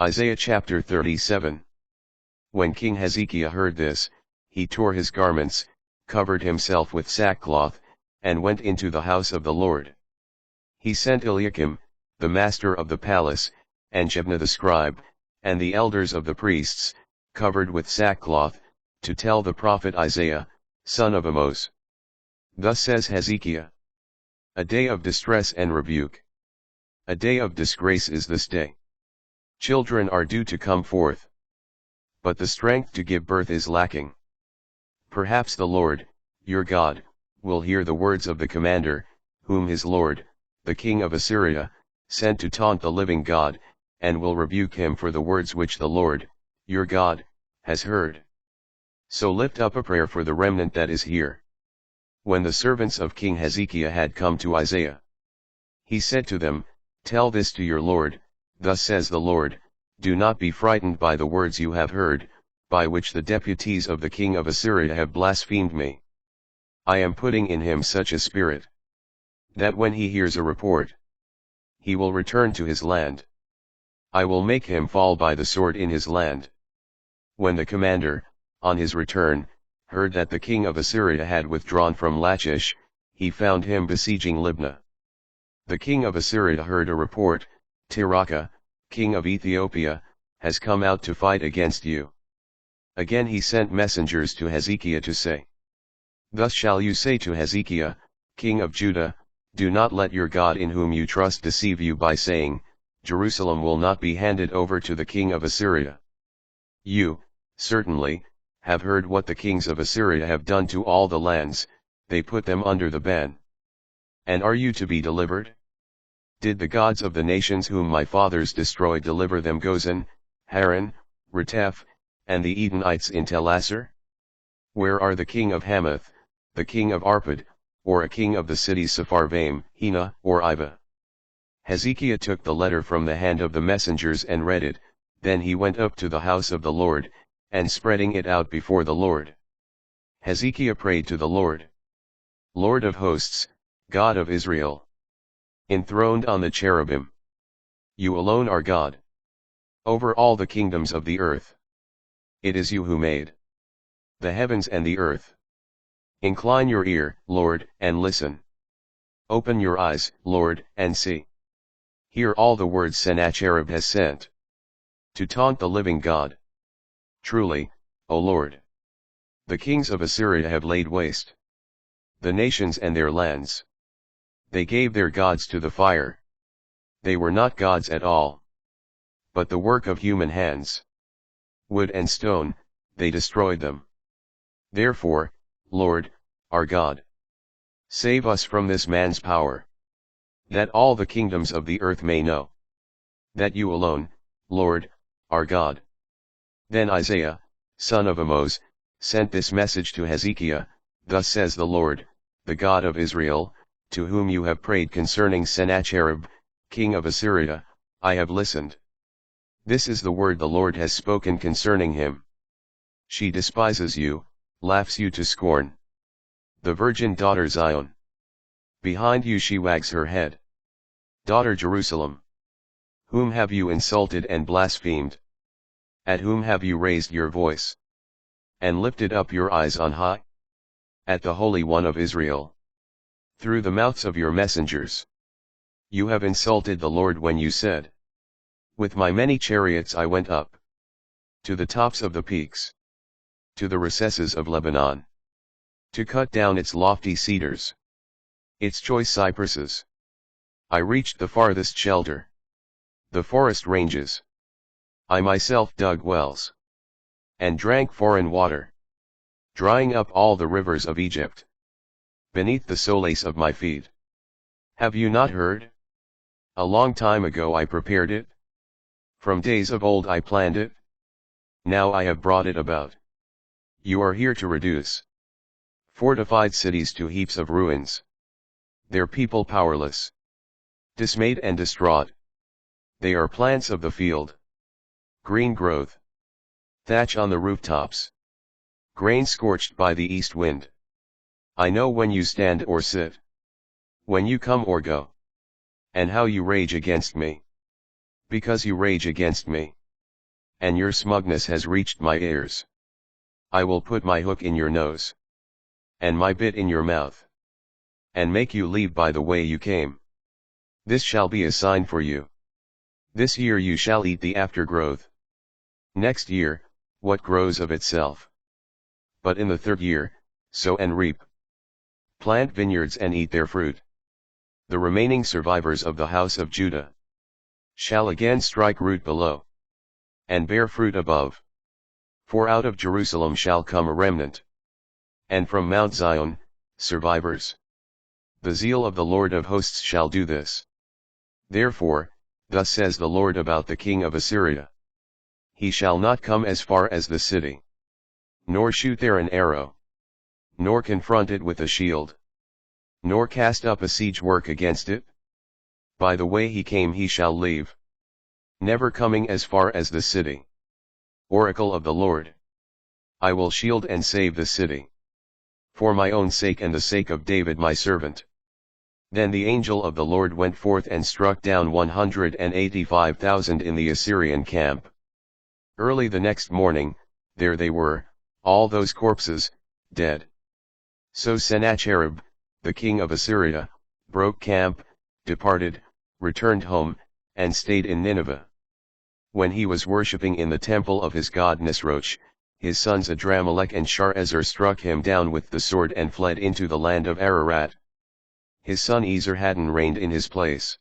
Isaiah chapter 37. When King Hezekiah heard this, he tore his garments, covered himself with sackcloth, and went into the house of the Lord. He sent Eliakim, the master of the palace, and Shebna the scribe, and the elders of the priests, covered with sackcloth, to tell the prophet Isaiah, son of Amoz. Thus says Hezekiah: A day of distress and rebuke. A day of disgrace is this day. Children are due to come forth, but the strength to give birth is lacking. Perhaps the Lord, your God, will hear the words of the commander, whom his lord, the king of Assyria, sent to taunt the living God, and will rebuke him for the words which the Lord, your God, has heard. So lift up a prayer for the remnant that is here. When the servants of King Hezekiah had come to Isaiah, he said to them, Tell this to your Lord, thus says the Lord, Do not be frightened by the words you have heard, by which the deputies of the king of Assyria have blasphemed me. I am putting in him such a spirit, that when he hears a report, he will return to his land. I will make him fall by the sword in his land. When the commander, on his return, heard that the king of Assyria had withdrawn from Lachish, he found him besieging Libnah. The king of Assyria heard a report, Tirhakah, king of Ethiopia, has come out to fight against you. Again he sent messengers to Hezekiah to say, Thus shall you say to Hezekiah, king of Judah, Do not let your God in whom you trust deceive you by saying, Jerusalem will not be handed over to the king of Assyria. You, certainly, have heard what the kings of Assyria have done to all the lands, they put them under the ban. And are you to be delivered? Did the gods of the nations whom my fathers destroyed deliver them Gozan, Haran, Retheph, and the Edenites in Telassar? Where are the king of Hamath, the king of Arpad, or a king of the cities Sepharvaim, Hena, or Iva? Hezekiah took the letter from the hand of the messengers and read it, then he went up to the house of the Lord, and spreading it out before the Lord, Hezekiah prayed to the Lord. Lord of hosts, God of Israel, enthroned on the cherubim, you alone are God, over all the kingdoms of the earth. It is you who made the heavens and the earth. Incline your ear, Lord, and listen. Open your eyes, Lord, and see. Hear all the words Sennacherib has sent to taunt the living God. Truly, O Lord, the kings of Assyria have laid waste the nations and their lands. They gave their gods to the fire. They were not gods at all, but the work of human hands. Wood and stone, they destroyed them. Therefore, Lord, our God, save us from this man's power, that all the kingdoms of the earth may know that you alone, Lord, are God. Then Isaiah, son of Amoz, sent this message to Hezekiah, Thus says the Lord, the God of Israel, to whom you have prayed concerning Sennacherib, king of Assyria, I have listened. This is the word the Lord has spoken concerning him. She despises you, laughs you to scorn. The virgin daughter Zion. Behind you she wags her head. Daughter Jerusalem. Whom have you insulted and blasphemed? At whom have you raised your voice, and lifted up your eyes on high? At the Holy One of Israel. Through the mouths of your messengers. You have insulted the Lord when you said, With my many chariots I went up to the tops of the peaks, to the recesses of Lebanon, to cut down its lofty cedars, its choice cypresses. I reached the farthest shelter, the forest ranges. I myself dug wells, and drank foreign water, drying up all the rivers of Egypt, beneath the solace of my feet. Have you not heard? A long time ago I prepared it. From days of old I planned it. Now I have brought it about. You are here to reduce fortified cities to heaps of ruins, their people powerless, dismayed and distraught. They are plants of the field, green growth, thatch on the rooftops, grain scorched by the east wind. I know when you stand or sit, when you come or go, and how you rage against me. Because you rage against me, and your smugness has reached my ears. I will put my hook in your nose, and my bit in your mouth, and make you leave by the way you came. This shall be a sign for you. This year you shall eat the aftergrowth. Next year, what grows of itself. But in the third year, sow and reap. Plant vineyards and eat their fruit. The remaining survivors of the house of Judah shall again strike root below, and bear fruit above. For out of Jerusalem shall come a remnant, and from Mount Zion, survivors. The zeal of the Lord of hosts shall do this. Therefore, thus says the Lord about the king of Assyria. He shall not come as far as the city, nor shoot there an arrow, nor confront it with a shield, nor cast up a siege work against it. By the way he came he shall leave, never coming as far as the city. Oracle of the Lord. I will shield and save the city, for my own sake and the sake of David my servant. Then the angel of the Lord went forth and struck down 185,000 in the Assyrian camp. Early the next morning, there they were, all those corpses, dead. So Sennacherib, the king of Assyria, broke camp, departed, returned home, and stayed in Nineveh. When he was worshipping in the temple of his god Nisroch, his sons Adramelech and Sharezer struck him down with the sword and fled into the land of Ararat. His son Esarhaddon reigned in his place.